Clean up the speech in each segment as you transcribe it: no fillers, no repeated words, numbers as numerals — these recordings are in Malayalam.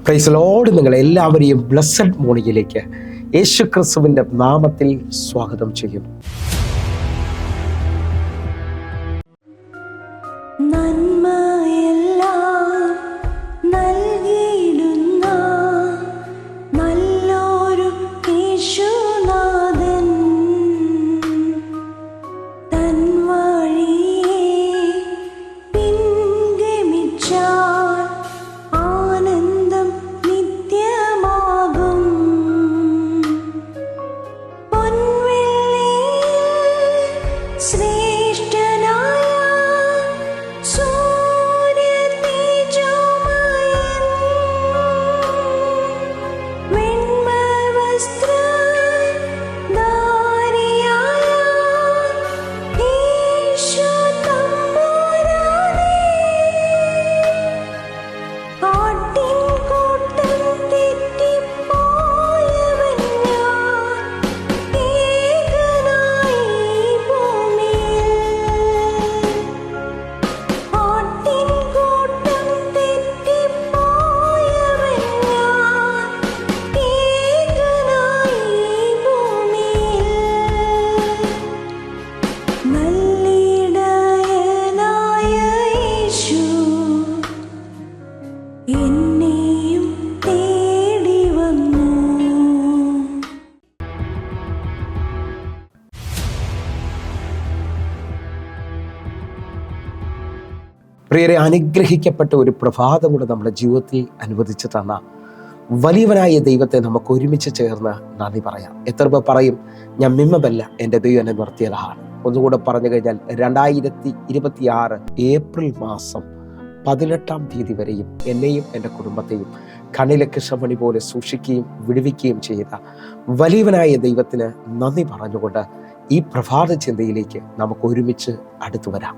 Praise Lord. നിങ്ങൾ എല്ലാവരെയും ബ്ലെസ്സഡ് മോർണിംഗിലേക്ക് യേശുക്രിസ്തുവിൻ്റെ നാമത്തിൽ സ്വാഗതം ചെയ്യുന്നു. പ്രിയരെ, അനുഗ്രഹിക്കപ്പെട്ട ഒരു പ്രഭാതം കൂടെ നമ്മുടെ ജീവിതത്തിൽ അനുവദിച്ചു തന്ന വലിയവനായ ദൈവത്തെ നമുക്ക് ഒരുമിച്ച് ചേർന്ന് നന്ദി പറയാം. എത്ര പേർ പറയും, ഞാൻ മിമ്മല്ല, എൻ്റെ ദൈവം എന്നെ നിർത്തിയതാണ്. ഒന്നുകൂടെ പറഞ്ഞു കഴിഞ്ഞാൽ 2026 ഏപ്രിൽ മാസം 18-ാം തീയതി വരെയും എന്നെയും എൻ്റെ കുടുംബത്തെയും കണ്ണിലെ കൃഷ്ണമണി പോലെ സൂക്ഷിക്കുകയും വിടുവിക്കുകയും ചെയ്ത വലിയവനായ ദൈവത്തിന് നന്ദി പറഞ്ഞുകൊണ്ട് ഈ പ്രഭാത ചിന്തയിലേക്ക് നമുക്ക് ഒരുമിച്ച് അടുത്തു വരാം.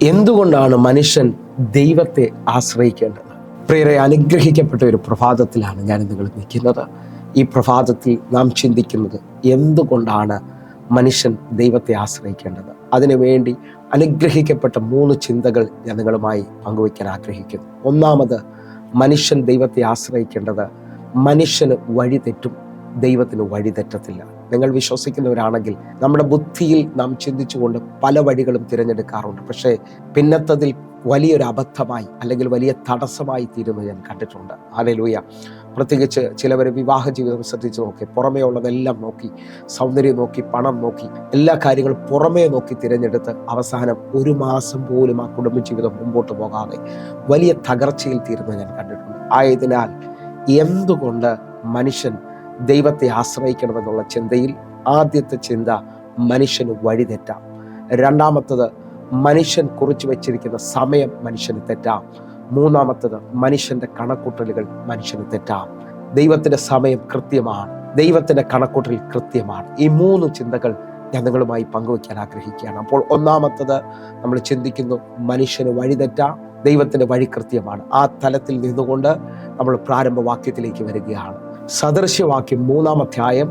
എന്തുകൊണ്ടാണ് മനുഷ്യൻ ദൈവത്തെ ആശ്രയിക്കേണ്ടത്? പ്രിയരെ, അനുഗ്രഹിക്കപ്പെട്ട ഒരു പ്രഭാതത്തിലാണ് ഞാൻ നിങ്ങൾ നിൽക്കുന്നത്. ഈ പ്രഭാതത്തിൽ നാം ചിന്തിക്കുന്നത് എന്തുകൊണ്ടാണ് മനുഷ്യൻ ദൈവത്തെ ആശ്രയിക്കേണ്ടത്. അതിനുവേണ്ടി അനുഗ്രഹിക്കപ്പെട്ട 3 ചിന്തകൾ ഞാൻ നിങ്ങളുമായി പങ്കുവയ്ക്കാൻ ആഗ്രഹിക്കുന്നു. ഒന്നാമത്, മനുഷ്യൻ ദൈവത്തെ ആശ്രയിക്കേണ്ടത് മനുഷ്യന് വഴി തെറ്റും, ദൈവത്തിന് വഴി തെറ്റത്തില്ല. നിങ്ങൾ വിശ്വസിക്കുന്നവരാണെങ്കിൽ നമ്മുടെ ബുദ്ധിയിൽ നാം ചിന്തിച്ചുകൊണ്ട് പല വഴികളും തിരഞ്ഞെടുക്കാറുണ്ട്. പക്ഷേ പിന്നത്തതിൽ വലിയൊരു അബദ്ധമായി അല്ലെങ്കിൽ വലിയ തടസ്സമായി തീരുന്നത് ഞാൻ കണ്ടിട്ടുണ്ട്. ഹല്ലേലൂയ. പ്രത്യേകിച്ച് ചിലവർ വിവാഹ ജീവിതം ശ്രദ്ധിച്ച് നോക്കി, പുറമേ ഉള്ളതെല്ലാം നോക്കി, സൗന്ദര്യം നോക്കി, പണം നോക്കി, എല്ലാ കാര്യങ്ങളും പുറമേ നോക്കി തിരഞ്ഞെടുത്ത് അവസാനം 1 മാസം പോലും ആ കുടുംബജീവിതം മുമ്പോട്ട് പോകാതെ വലിയ തകർച്ചയിൽ തീരുന്നത് ഞാൻ കണ്ടിട്ടുണ്ട്. ആയതിനാൽ എന്തുകൊണ്ട് മനുഷ്യൻ ദൈവത്തെ ആശ്രയിക്കണമെന്നുള്ള ചിന്തയിൽ ആദ്യത്തെ ചിന്ത, മനുഷ്യന് വഴിതെറ്റാം. രണ്ടാമത്തത്, മനുഷ്യൻ കുറിച്ചു വെച്ചിരിക്കുന്ന സമയം മനുഷ്യന് തെറ്റാം. മൂന്നാമത്തത്, മനുഷ്യന്റെ കണക്കൂട്ടലുകൾ മനുഷ്യന് തെറ്റാം. ദൈവത്തിന്റെ സമയം കൃത്യമാണ്, ദൈവത്തിന്റെ കണക്കൂട്ടൽ കൃത്യമാണ്. ഈ 3 ചിന്തകൾ ഞാൻ നിങ്ങളുമായി പങ്കുവയ്ക്കാൻ ആഗ്രഹിക്കുകയാണ്. അപ്പോൾ ഒന്നാമത്തത് നമ്മൾ ചിന്തിക്കുന്നു, മനുഷ്യന് വഴിതെറ്റാം, ദൈവത്തിന്റെ വഴി കൃത്യമാണ്. ആ തലത്തിൽ നിന്നുകൊണ്ട് നമ്മൾ പ്രാരംഭ വാക്യത്തിലേക്ക് വരികയാണ്. സദൃശ്യവാക്യം 3-ാം അധ്യായം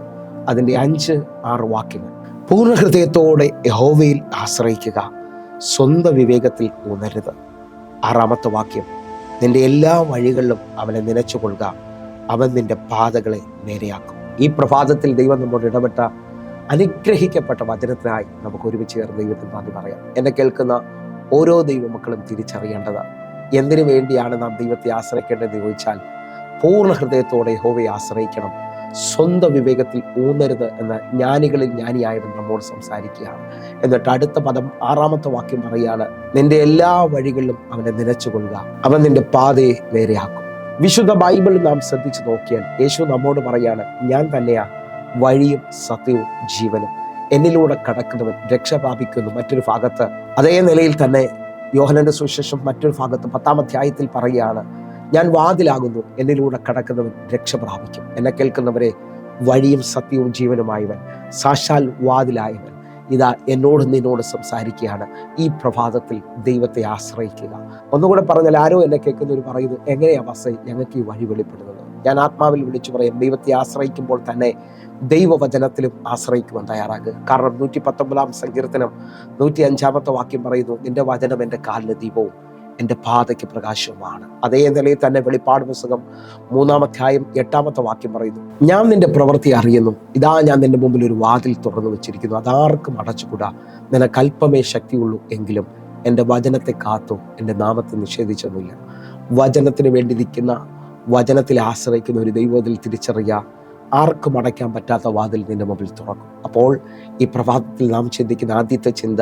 അതിൻ്റെ 5-6 വാക്യങ്ങൾ. പൂർണ്ണ ഹൃദയത്തോടെ യഹോവയിൽ ആശ്രയിക്കുക, സ്വന്തം വിവേകത്തിൽ ഊന്നരുത്. 6-ാമത്തെ വാക്യം, നിന്റെ എല്ലാ വഴികളിലും അവനെ നനച്ചുകൊള്ളുക, അവൻ നിന്റെ പാതകളെ നേരെയാക്കും. ഈ പ്രഭാതത്തിൽ ദൈവം നമ്മോട് ഇടപെട്ട അനുഗ്രഹിക്കപ്പെട്ട വചനത്തിനായി നമുക്ക് ഒരുമിച്ച് ചേർന്ന് ദൈവത്തിന് നന്ദി പറയാം. എന്നെ കേൾക്കുന്ന ഓരോ ദൈവമക്കളും തിരിച്ചറിയേണ്ടത് എന്തിനു വേണ്ടിയാണ് നാം ദൈവത്തെ ആശ്രയിക്കേണ്ടതെന്ന് ചോദിച്ചാൽ, പൂർണ്ണ ഹൃദയത്തോടെ യഹോവയെ ആശ്രയിക്കണം, സ്വന്തം വിവേകത്തിൽ ഊന്നരുത് എന്ന് ജ്ഞാനികളിൽ ജ്ഞാനിയായവൻ നമ്മോട് സംസാരിക്കുകയാണ്. എന്നിട്ട് അടുത്ത പദം 6-ാമത്തെ വാക്യം പറയാണ്, നിന്റെ എല്ലാ വഴികളിലും അവനെ നനച്ചുകൊള്ളുക, അവൻ നിന്റെ പാതയെ നേരെയാക്കും. വിശുദ്ധ ബൈബിൾ നാം ശ്രദ്ധിച്ചു നോക്കിയാൽ യേശു നമ്മോട് പറയാണ്, ഞാൻ തന്നെയാ വഴിയും സത്യവും ജീവനും, എന്നിലൂടെ കടക്കുന്നവൻ രക്ഷ പ്രാപിക്കുന്നു. മറ്റൊരു ഭാഗത്ത് അതേ നിലയിൽ തന്നെ യോഹന്നാന്റെ സുവിശേഷം മറ്റൊരു ഭാഗത്ത് 10-ാം അധ്യായത്തിൽ പറയുകയാണ്, ഞാൻ വാതിലാകുന്നു, എന്നിലൂടെ കടക്കുന്നവൻ രക്ഷ പ്രാപിക്കും. എന്നെ കേൾക്കുന്നവരെ, വഴിയും സത്യവും ജീവനുമായവൻ, സാക്ഷാൽ വാതിലായവൻ ഇതാ എന്നോട് നിന്നോട് സംസാരിക്കുകയാണ്. ഈ പ്രഭാതത്തിൽ ദൈവത്തെ ആശ്രയിക്കുക. ഒന്നുകൂടെ പറഞ്ഞാൽ, ആരോ എന്നെ കേൾക്കുന്നവർ പറയുന്നു, എങ്ങനെയാ ബസ്സേ ഞങ്ങൾക്ക് ഈ വഴി വെളിപ്പെടുന്നത്? ഞാൻ ആത്മാവിൽ വിളിച്ചു പറയും, ദൈവത്തെ ആശ്രയിക്കുമ്പോൾ തന്നെ ദൈവവചനത്തിലും ആശ്രയിക്കുവാൻ തയ്യാറാകുക. കാരണം 119-ാം സങ്കീർത്തനം 105-ാമത്തെ വാക്യം പറയുന്നു, നിന്റെ വചനം എൻ്റെ കാലിന് ദീപവും എൻ്റെ പാതയ്ക്ക് പ്രകാശവുമാണ്. അതേ നിലയിൽ തന്നെ വെളിപ്പാട് പുസ്തകം 3-ാം അധ്യായം 8-ാമത്തെ വാക്യം പറയുന്നു, ഞാൻ നിന്റെ പ്രവൃത്തി അറിയുന്നു, ഇതാ ഞാൻ നിന്റെ മുമ്പിൽ ഒരു വാതിൽ തുറന്നു വെച്ചിരിക്കുന്നു, അതാർക്കും അടച്ചുകൂടാ. നിനക്ക് അല്പമേ ശക്തിയുള്ളൂ, എങ്കിലും എൻ്റെ വചനത്തെ കാത്തു എൻ്റെ നാമത്തെ നിഷേധിച്ചൊന്നുമില്ല. വചനത്തിന് വേണ്ടി നിൽക്കുന്ന, വചനത്തിൽ ആശ്രയിക്കുന്ന ഒരു ദൈവത്തിൽ തിരിച്ചറിയുക, ആർക്കും അടയ്ക്കാൻ പറ്റാത്ത വാതിൽ നിന്റെ മുമ്പിൽ തുറക്കും. അപ്പോൾ ഈ പ്രഭാതത്തിൽ നാം ചിന്തിക്കുന്ന ആദ്യത്തെ ചിന്ത,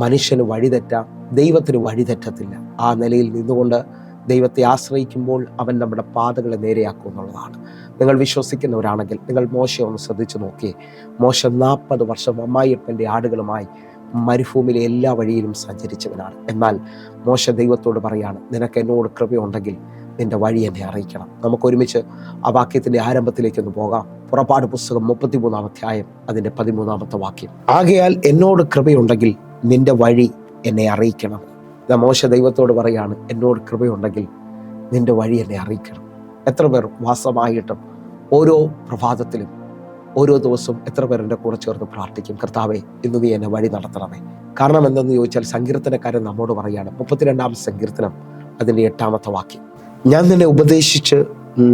മനുഷ്യന് വഴിതെറ്റാം, ദൈവത്തിന് വഴിതെറ്റത്തില്ല. ആ നിലയിൽ നിന്നുകൊണ്ട് ദൈവത്തെ ആശ്രയിക്കുമ്പോൾ അവൻ നമ്മുടെ പാതകളെ നേരെയാക്കും എന്നുള്ളതാണ്. നിങ്ങൾ വിശ്വസിക്കുന്നവരാണെങ്കിൽ നിങ്ങൾ മോശയെ ഒന്ന് ശ്രദ്ധിച്ചു നോക്കിയേ. മോശ 40 വർഷം അമ്മായിയപ്പൻ്റെ ആടുകളുമായി മരുഭൂമിയിലെ എല്ലാ വഴിയിലും സഞ്ചരിച്ചവനാണ്. എന്നാൽ മോശ ദൈവത്തോട് പറയാണ്, നിനക്ക് എന്നോട് കൃപയുണ്ടെങ്കിൽ നിന്റെ വഴി എന്നെ അറിയിക്കണം. നമുക്ക് ഒരുമിച്ച് ആ വാക്യത്തിൻ്റെ ആരംഭത്തിലേക്കൊന്ന് പോകാം. പുറപ്പാട് പുസ്തകം 33-ാം അധ്യായം അതിൻ്റെ 13-ാമത്തെ വാക്യം. ആകയാൽ എന്നോട് കൃപയുണ്ടെങ്കിൽ നിന്റെ വഴി എന്നെ അറിയിക്കണം. മോശ ദൈവത്തോട് പറയാണ്, എന്നോട് കൃപയുണ്ടെങ്കിൽ നിന്റെ വഴി എന്നെ അറിയിക്കണം. എത്ര പേർ വാസമായിട്ടും ഓരോ പ്രഭാതത്തിലും ഓരോ ദിവസവും എത്ര പേർ എൻ്റെ കൂടെ ചേർന്ന് പ്രാർത്ഥിക്കും, കർത്താവേ ഇന്ന് നീ എന്നെ വഴി നടത്തണമേ. കാരണം എന്തെന്ന് ചോദിച്ചാൽ സങ്കീർത്തനക്കാരൻ നമ്മോട് പറയാണ്, 32-ാം സങ്കീർത്തനം അതിൻ്റെ 8-ാമത്തെ വാക്യം, ഞാൻ നിന്നെ ഉപദേശിച്ച്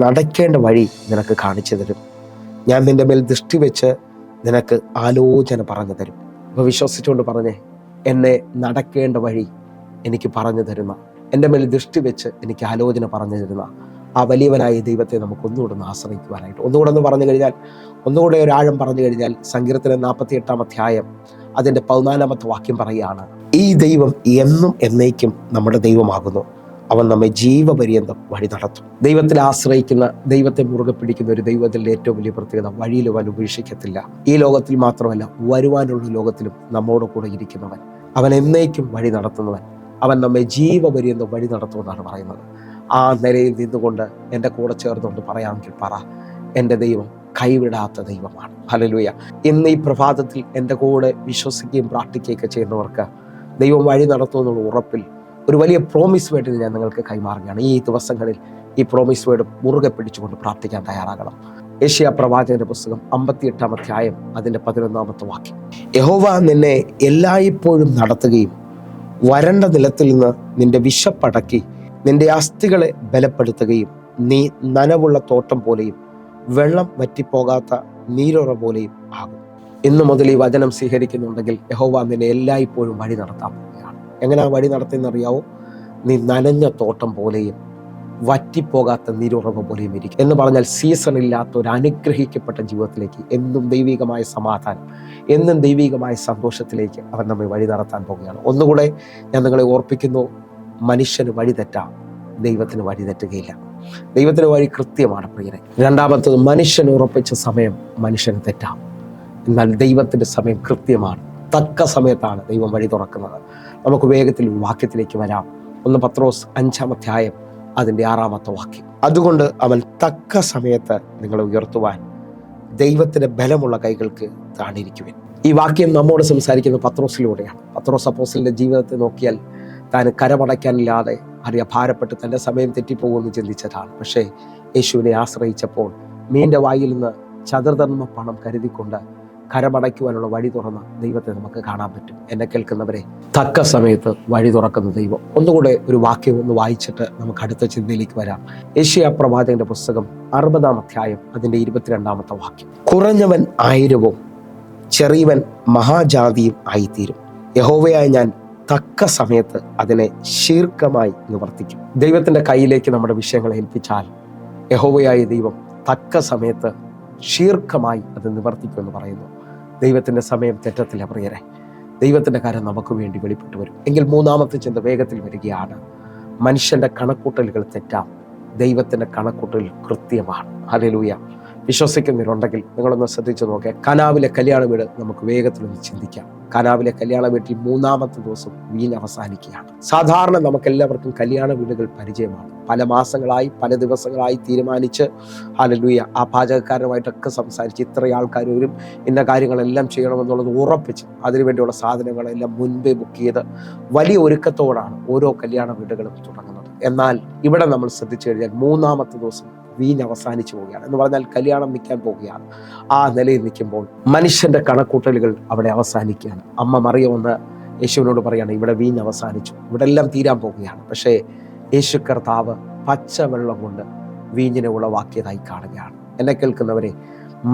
നടക്കേണ്ട വഴി നിനക്ക് കാണിച്ചു തരും, ഞാൻ നിന്റെ മേൽ ദൃഷ്ടി വെച്ച് നിനക്ക് ആലോചന പറഞ്ഞു തരും. അപ്പോൾ വിശ്വസിച്ചുകൊണ്ട് പറഞ്ഞേ, എന്നെ നടക്കേണ്ട വഴി എനിക്ക് പറഞ്ഞു തരുന്ന, എൻ്റെ മേൽ ദൃഷ്ടി വെച്ച് എനിക്ക് ആലോചന പറഞ്ഞു തരുന്ന ആ വലിയവനായ ദൈവത്തെ നമുക്ക് ഒന്നുകൂടെ ഒന്ന് ആശ്രയിക്കുവാനായിട്ട്, ഒന്നുകൂടെ ഒന്ന് പറഞ്ഞു കഴിഞ്ഞാൽ, ഒന്നുകൂടെ ഒരാഴം പറഞ്ഞു കഴിഞ്ഞാൽ, സങ്കീർത്തനം 48-ാം അധ്യായം അതിൻ്റെ 14-ാമത്തെ വാക്യം പറയുകയാണ്, ഈ ദൈവം എന്നും എന്നേക്കും നമ്മുടെ ദൈവമാകുന്നു, അവൻ നമ്മെ ജീവപര്യന്തം വഴി നടത്തും. ദൈവത്തിൽ ആശ്രയിക്കുന്ന, ദൈവത്തെ മുറുകെ പിടിക്കുന്ന ഒരു ദൈവത്തിൻ്റെ ഏറ്റവും വലിയ പ്രത്യേകത, വഴിയിൽ അവൻ ഉപേക്ഷിക്കത്തില്ല. ഈ ലോകത്തിൽ മാത്രമല്ല, വരുവാനുള്ള ലോകത്തിലും നമ്മോട് കൂടെ ഇരിക്കുന്നവൻ, അവൻ എന്നേക്കും വഴി നടത്തുന്നവൻ, അവൻ നമ്മെ ജീവപര്യന്തം വഴി നടത്തുമെന്നാണ് പറയുന്നത്. ആ നിലയിൽ നിന്നുകൊണ്ട് എൻ്റെ കൂടെ ചേർന്നുകൊണ്ട് പറയാമെങ്കിൽ പറ, എൻ്റെ ദൈവം കൈവിടാത്ത ദൈവമാണ്. ഹല്ലേലൂയ. ഇന്ന് ഈ പ്രഭാതത്തിൽ എൻ്റെ കൂടെ വിശ്വസിക്കുകയും പ്രാർത്ഥിക്കുകയൊക്കെ ചെയ്യുന്നവർക്ക് ദൈവം വഴി നടത്തുമെന്നുള്ള ഉറപ്പിൽ ഒരു വലിയ പ്രോമിസ് വേർഡ് ഞാൻ നിങ്ങൾക്ക് കൈമാറുകയാണ്. ഈ ദിവസങ്ങളിൽ ഈ പ്രോമിസ് വേർഡ് മുറുകെ പിടിച്ചുകൊണ്ട് പ്രാർത്ഥിക്കാൻ തയ്യാറാകണം. യെശയ്യാ പ്രവാചകന്റെ പുസ്തകം 58-ാം അധ്യായം അതിൻ്റെ 11-ാമത്തെ വാക്യം, യഹോവ നിന്നെ എല്ലായ്പ്പോഴും നടത്തുകയും വരണ്ട നിലത്തിൽ നിന്ന് നിന്റെ വിശപ്പടക്കി നിന്റെ അസ്ഥികളെ ബലപ്പെടുത്തുകയും നീ നനവുള്ള തോട്ടം പോലെയും വെള്ളം വറ്റിപ്പോകാത്ത നീരുറ പോലെയും ആകും. ഇന്നു മുതൽ ഈ വചനം സ്വീകരിക്കുന്നുണ്ടെങ്കിൽ യഹോവ നിന്നെ എല്ലായ്പ്പോഴും വഴി നടത്താൻ പോവുകയാണ്. എങ്ങനെയാണ് വഴി നടത്തുന്നറിയാവോ? നീ നനഞ്ഞ തോട്ടം പോലെയും വറ്റിപ്പോകാത്ത നീരുറവ് പോലെയും ഇരിക്കും. എന്ന് പറഞ്ഞാൽ സീസൺ ഇല്ലാത്ത ഒരു അനുഗ്രഹിക്കപ്പെട്ട ജീവിതത്തിലേക്ക്, എന്നും ദൈവികമായ സമാധാനം, എന്നും ദൈവികമായ സന്തോഷത്തിലേക്ക് അവൻ നമ്മെ വഴി നടത്താൻ പോവുകയാണ്. ഒന്നുകൂടെ ഞാൻ നിങ്ങളെ ഓർപ്പിക്കുന്നു, മനുഷ്യന് വഴി തെറ്റാം, ദൈവത്തിന് വഴി തെറ്റുകയില്ല. ദൈവത്തിന് വഴി കൃത്യമാണ് പ്രിയരെ. രണ്ടാമത്തത്, മനുഷ്യന് ഉറപ്പിച്ച സമയം മനുഷ്യന് തെറ്റാം, എന്നാൽ ദൈവത്തിൻ്റെ സമയം കൃത്യമാണ്. തക്ക സമയത്താണ് ദൈവം വഴി തുറക്കുന്നത്. നമുക്ക് വേഗത്തിൽ വാക്യത്തിലേക്ക് വരാം. 1 പത്രോസ് 5-ാം അധ്യായം അതിൻ്റെ 6-ാമത്തെ വാക്യം, അതുകൊണ്ട് അവൻ തക്ക സമയത്ത് നിങ്ങളെ ഉയർത്തുവാൻ ദൈവത്തിന്റെ ബലമുള്ള കൈകൾക്ക് താണിരിക്കുവിൻ. ഈ വാക്യം നമ്മോട് സംസാരിക്കുന്ന പത്രോസിലൂടെയാണ്. പത്രോസ് അപ്പോസ്തലന്റെ ജീവിതത്തെ നോക്കിയാൽ താൻ കരമടയ്ക്കാനില്ലാതെ ഭാരപ്പെട്ട് തൻ്റെ സമയം തെറ്റിപ്പോകുമെന്ന് ചിന്തിച്ചതാണ്. പക്ഷേ യേശുവിനെ ആശ്രയിച്ചപ്പോൾ മീൻ്റെ വായിൽ നിന്ന് ചതുർധർമ്മ പണം കരുതിക്കൊണ്ട് കരമടയ്ക്കുവാനുള്ള വഴി തുറന്ന ദൈവത്തെ നമുക്ക് കാണാൻ പറ്റും. എന്നെ കേൾക്കുന്നവരെ, തക്ക സമയത്ത് വഴി തുറക്കുന്ന ദൈവം. ഒന്നുകൂടെ ഒരു വാക്യം ഒന്ന് വായിച്ചിട്ട് നമുക്ക് അടുത്ത ചിന്തയിലേക്ക് വരാം. യെശയ്യാ പ്രവാചകന്റെ പുസ്തകം 60-ാം അധ്യായം അതിൻ്റെ 22-ാമത്തെ വാക്യം, കുറഞ്ഞവൻ 1000-ഉം ചെറിയവൻ മഹാജാതിയും ആയിത്തീരും. യഹോവയായ ഞാൻ തക്ക സമയത്ത് അതിനെ ശീർഘമായി നിവർത്തിക്കും. ദൈവത്തിന്റെ കയ്യിലേക്ക് നമ്മുടെ വിഷയങ്ങളെ ഏൽപ്പിച്ചാൽ യഹോവയായ ദൈവം തക്ക സമയത്ത് ശീർഘമായി അത് നിവർത്തിക്കുമെന്ന് പറയുന്നു. ദൈവത്തിന്റെ സമയം തെറ്റത്തില്ല പ്രിയരെ. ദൈവത്തിന്റെ കാര്യം നമുക്ക് വേണ്ടി വെളിപ്പെട്ടു വരും. എങ്കിൽ മൂന്നാമത്തെ ചിന്ത വേഗത്തിൽ വരികയാണ്. മനുഷ്യന്റെ കണക്കൂട്ടലുകൾ തെറ്റാം, ദൈവത്തിന്റെ കണക്കൂട്ടൽ കൃത്യമാണ്. ഹല്ലേലൂയ. വിശ്വസിക്കുന്നവരുണ്ടെങ്കിൽ നിങ്ങളൊന്ന് ശ്രദ്ധിച്ചു നോക്കുക. കനാവിലെ കല്യാണ വീട് നമുക്ക് വേഗത്തിലൊന്ന് ചിന്തിക്കാം. കനാവിലെ കല്യാണ വീട്ടിൽ 3-ാമത്തെ ദിവസം വീഞ്ഞ് അവസാനിക്കുകയാണ്. സാധാരണ നമുക്കെല്ലാവർക്കും കല്യാണ വീടുകൾ പരിചയമാണ്. പല മാസങ്ങളായി, പല ദിവസങ്ങളായി തീരുമാനിച്ച്, ഹല്ലേലൂയ, ആ പാചകക്കാരുമായിട്ടൊക്കെ സംസാരിച്ച് ഇത്ര ആൾക്കാർ വരും, ഇന്ന കാര്യങ്ങളെല്ലാം ചെയ്യണമെന്നുള്ളത് ഉറപ്പിച്ച് അതിനുവേണ്ടിയുള്ള സാധനങ്ങളെല്ലാം മുൻപേ ബുക്ക് ചെയ്ത് വലിയ ഒരുക്കത്തോടാണ് ഓരോ കല്യാണ വീടുകളും തുടങ്ങുന്നത്. എന്നാൽ ഇവിടെ നമ്മൾ ശ്രദ്ധിച്ചു കഴിഞ്ഞാൽ 3-ാമത്തെ ദിവസം വീഞ്ഞ് അവസാനിച്ചു പോവുകയാണ്. എന്ന് പറഞ്ഞാൽ കല്യാണം നിൽക്കാൻ പോവുകയാണ്. ആ നിലയിൽ നിൽക്കുമ്പോൾ മനുഷ്യന്റെ കണക്കൂട്ടലുകൾ അവിടെ അവസാനിക്കുകയാണ്. അമ്മ മറിയം വന്ന് യേശുവിനോട് പറയുകയാണ്, ഇവിടെ വീഞ്ഞ് അവസാനിച്ചു, ഇവിടെ എല്ലാം തീരാൻ പോവുകയാണ്. പക്ഷേ യേശു കർത്താവ് പച്ചവെള്ളം കൊണ്ട് വീഞ്ഞിനെ ഉളവാക്കിയതായി കാണുകയാണ്. എന്നെ കേൾക്കുന്നവരെ,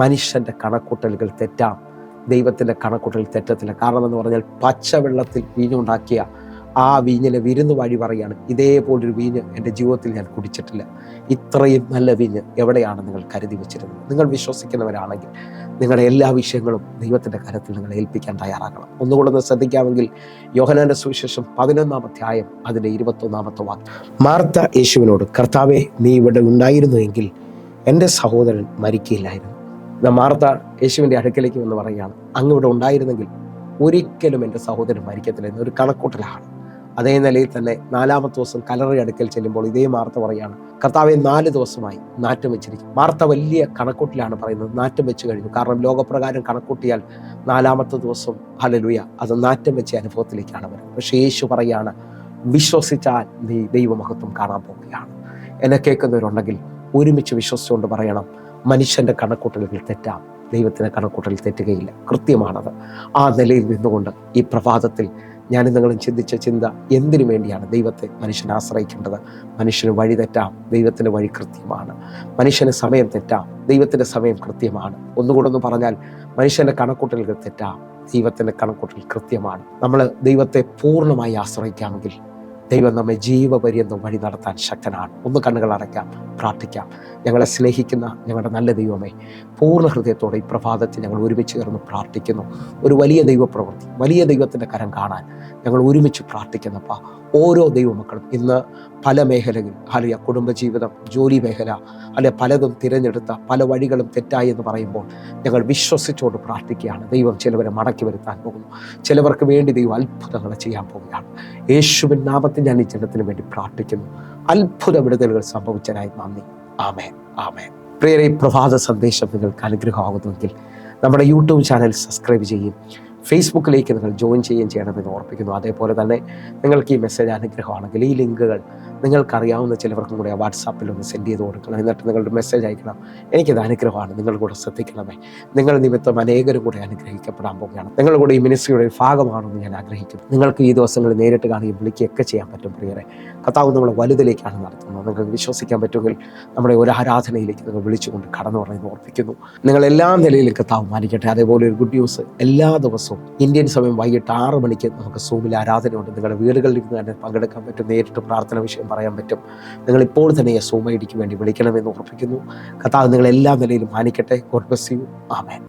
മനുഷ്യൻ്റെ കണക്കൂട്ടലുകൾ തെറ്റാം, ദൈവത്തിൻ്റെ കണക്കൂട്ടൽ തെറ്റത്തില്ല. കാരണം എന്ന് പറഞ്ഞാൽ പച്ചവെള്ളത്തിൽ വീഞ്ഞുണ്ടാക്കിയ ആ വീഞ്ഞിലെ വിരുന്ന് വഴി പറയുകയാണ്, ഇതേപോലൊരു വീഞ്ഞ് എൻ്റെ ജീവിതത്തിൽ ഞാൻ കുടിച്ചിട്ടില്ല. ഇത്രയും നല്ല വീഞ്ഞ് എവിടെയാണ് നിങ്ങൾ കരുതി വെച്ചിരുന്നത്? നിങ്ങൾ വിശ്വസിക്കുന്നവരാണെങ്കിൽ നിങ്ങളുടെ എല്ലാ വിഷയങ്ങളും ദൈവത്തിൻ്റെ കരത്തിൽ നിങ്ങൾ ഏൽപ്പിക്കാൻ തയ്യാറാകണം. ഒന്നുകൂടെ ശ്രദ്ധിക്കാമെങ്കിൽ യോഹന്നാന്റെ സുവിശേഷം 11-ാം അധ്യായം അതിൻ്റെ 21-ാമത്തെ വാക്യം. മാർത്ത യേശുവിനോട്, കർത്താവേ, നീ ഇവിടെ ഉണ്ടായിരുന്നു എങ്കിൽ എൻ്റെ സഹോദരൻ മരിക്കില്ലായിരുന്നു. മാർത്ത യേശുവിൻ്റെ അടുക്കലേക്ക് വന്ന് പറയുകയാണ്, അങ്ങ് ഇവിടെ ഉണ്ടായിരുന്നെങ്കിൽ ഒരിക്കലും എൻ്റെ സഹോദരൻ മരിക്കത്തില്ല എന്നൊരു കണക്കൂട്ടലാണ്. അതേ നിലയിൽ തന്നെ 4-ാമത്തെ ദിവസം കല്ലറ അടുക്കൽ ചെല്ലുമ്പോൾ ഇതേ മാർത്ത പറയാണ്, കർത്താവെ, 4 ദിവസമായി നാറ്റം വെച്ചിരിക്കും. മാർത്ത വലിയ കണക്കൂട്ടിലാണ് പറയുന്നത്, നാറ്റം വെച്ച് കഴിഞ്ഞു. കാരണം ലോകപ്രകാരം കണക്കൂട്ടിയാൽ 4-ാമത്തെ ദിവസം ഹല്ലേലൂയ അത് നാറ്റം വെച്ച അനുഭവത്തിലേക്കാണ് വരുന്നത്. പക്ഷേ യേശു പറയാണ്, വിശ്വസിച്ചാൽ നീ ദൈവമഹത്വം കാണാൻ പോവുകയാണ്. എന്നെ കേൾക്കുന്നവരുണ്ടെങ്കിൽ ഒരുമിച്ച് വിശ്വസിച്ചുകൊണ്ട് പറയണം, മനുഷ്യൻ്റെ കണക്കൂട്ടലുകൾ തെറ്റാം, ദൈവത്തിൻ്റെ കണക്കൂട്ടൽ തെറ്റുകയില്ല. കൃത്യമാണത്. ആ നിലയിൽ നിന്നുകൊണ്ട് ഈ പ്രഭാതത്തിൽ ഞാനും നിങ്ങളും ചിന്തിച്ച ചിന്ത, എന്തിനു വേണ്ടിയാണ് ദൈവത്തെ മനുഷ്യനെ ആശ്രയിക്കേണ്ടത്? മനുഷ്യന് വഴി തെറ്റാം, ദൈവത്തിൻ്റെ വഴി കൃത്യമാണ്. മനുഷ്യന് സമയം തെറ്റാം, ദൈവത്തിൻ്റെ സമയം കൃത്യമാണ്. ഒന്നുകൂടെ ഒന്ന് പറഞ്ഞാൽ, മനുഷ്യൻ്റെ കണക്കൂട്ടലുകൾ തെറ്റാം, ദൈവത്തിൻ്റെ കണക്കൂട്ടൽ കൃത്യമാണ്. നമ്മൾ ദൈവത്തെ പൂർണ്ണമായി ആശ്രയിക്കാമെങ്കിൽ ദൈവം നമ്മെ ജീവപര്യന്തം വഴി നടത്താൻ ശക്തനാണ്. ഒന്ന് കണ്ണുകൾ അടയ്ക്കാം, പ്രാർത്ഥിക്കാം. ഞങ്ങളെ സ്നേഹിക്കുന്ന ഞങ്ങളുടെ നല്ല ദൈവമേ, പൂർണ്ണ ഹൃദയത്തോടെ ഈ പ്രഭാതത്തിൽ ഞങ്ങൾ ഒരുമിച്ച് ചേർന്ന് പ്രാർത്ഥിക്കുന്നു. ഒരു വലിയ ദൈവപ്രവൃത്തി, വലിയ ദൈവത്തിൻ്റെ കരം കാണാൻ ഞങ്ങൾ ഒരുമിച്ച് പ്രാർത്ഥിക്കുന്നപ്പ ഓരോ ദൈവമക്കളും ഇന്ന് പല മേഖലകളിൽ, അല്ലെങ്കിൽ കുടുംബജീവിതം, ജോലി മേഖല, അല്ലെ പലതും തിരഞ്ഞെടുത്ത പല വഴികളും തെറ്റായി എന്ന് പറയുമ്പോൾ ഞങ്ങൾ വിശ്വസിച്ചുകൊണ്ട് പ്രാർത്ഥിക്കുകയാണ്. ദൈവം ചിലവരെ മടക്കി വരുത്താൻ പോകുന്നു. ചിലവർക്ക് വേണ്ടി ദൈവം അത്ഭുതങ്ങൾ ചെയ്യാൻ പോവുകയാണ്. യേശുവിൻ നാമത്തിൽ ഞാൻ ഈ ജനത്തിന് വേണ്ടി പ്രാർത്ഥിക്കുന്നു. അത്ഭുത വിടുതലുകൾ സംഭവിച്ചതിനായി നന്ദി. ആമേൻ, ആമേൻ. പ്രിയരെ, ഈ പ്രഭാത സന്ദേശം നിങ്ങൾക്ക് അനുഗ്രഹമാകുന്നുവെങ്കിൽ നമ്മുടെ യൂട്യൂബ് ചാനൽ സബ്സ്ക്രൈബ് ചെയ്യും, ഫേസ്ബുക്കിലേക്ക് നിങ്ങൾ ജോയിൻ ചെയ്യണമെന്ന് ഓർപ്പിക്കുന്നു. അതേപോലെ തന്നെ നിങ്ങൾക്ക് ഈ മെസ്സേജ് അനുഗ്രഹമാണെങ്കിൽ ഈ ലിങ്കുകൾ നിങ്ങൾക്കറിയാവുന്ന ചിലവർക്കും കൂടെ വാട്സാപ്പിൽ ഒന്ന് സെൻഡ് ചെയ്ത് കൊടുക്കണം. എന്നിട്ട് നിങ്ങളുടെ മെസ്സേജ് അയക്കണം, എനിക്കത് അനുഗ്രഹമാണ്, നിങ്ങൾ കൂടെ ശ്രദ്ധിക്കണമേ. നിങ്ങൾ നിമിത്തം അനേകരും കൂടെ അനുഗ്രഹിക്കപ്പെടാൻ പോവുകയാണ്. നിങ്ങൾ കൂടെ ഈ മിനിസ്ട്രിയുടെ ഭാഗമാണെന്ന് ഞാൻ ആഗ്രഹിക്കുന്നു. നിങ്ങൾക്ക് ഈ ദിവസങ്ങളിൽ നേരിട്ട് കാണുകയും വിളിക്കുകയൊക്കെ ചെയ്യാൻ പറ്റും. പ്രിയരെ, കർത്താവ് നമ്മളെ വലുതിലേക്കാണ് നടത്തുന്നത്. നിങ്ങൾക്ക് വിശ്വസിക്കാൻ പറ്റുമെങ്കിൽ നമ്മുടെ ഒരു ആരാധനയിലേക്ക് നിങ്ങൾ വിളിച്ചുകൊണ്ട് കടന്നു പറയുന്നത് ഓർപ്പിക്കുന്നു. നിങ്ങൾ എല്ലാ നിലയിലും കർത്താവ് മാനിക്കട്ടെ. അതേപോലെ ഒരു ഗുഡ് ന്യൂസ്, എല്ലാ ദിവസവും ഇന്ത്യൻ സമയം വൈകിട്ട് 6 മണിക്ക് നമുക്ക് സൂമിൽ ആരാധനയുണ്ട്. നിങ്ങളുടെ വീടുകളിൽ ഇരുന്ന് തന്നെ പങ്കെടുക്കാൻ പറ്റും. നേരിട്ട് പ്രാർത്ഥന വിഷയം പറയാൻ പറ്റും. നിങ്ങൾ ഇപ്പോൾ തന്നെ സൂം ഐഡിക്ക് വേണ്ടി വിളിക്കണമെന്ന് ഓർപ്പിക്കുന്നു. കർത്താവ് നിങ്ങൾ എല്ലാ നിലയിലും മാനിക്കട്ടെ. God bless you. ആമേൻ.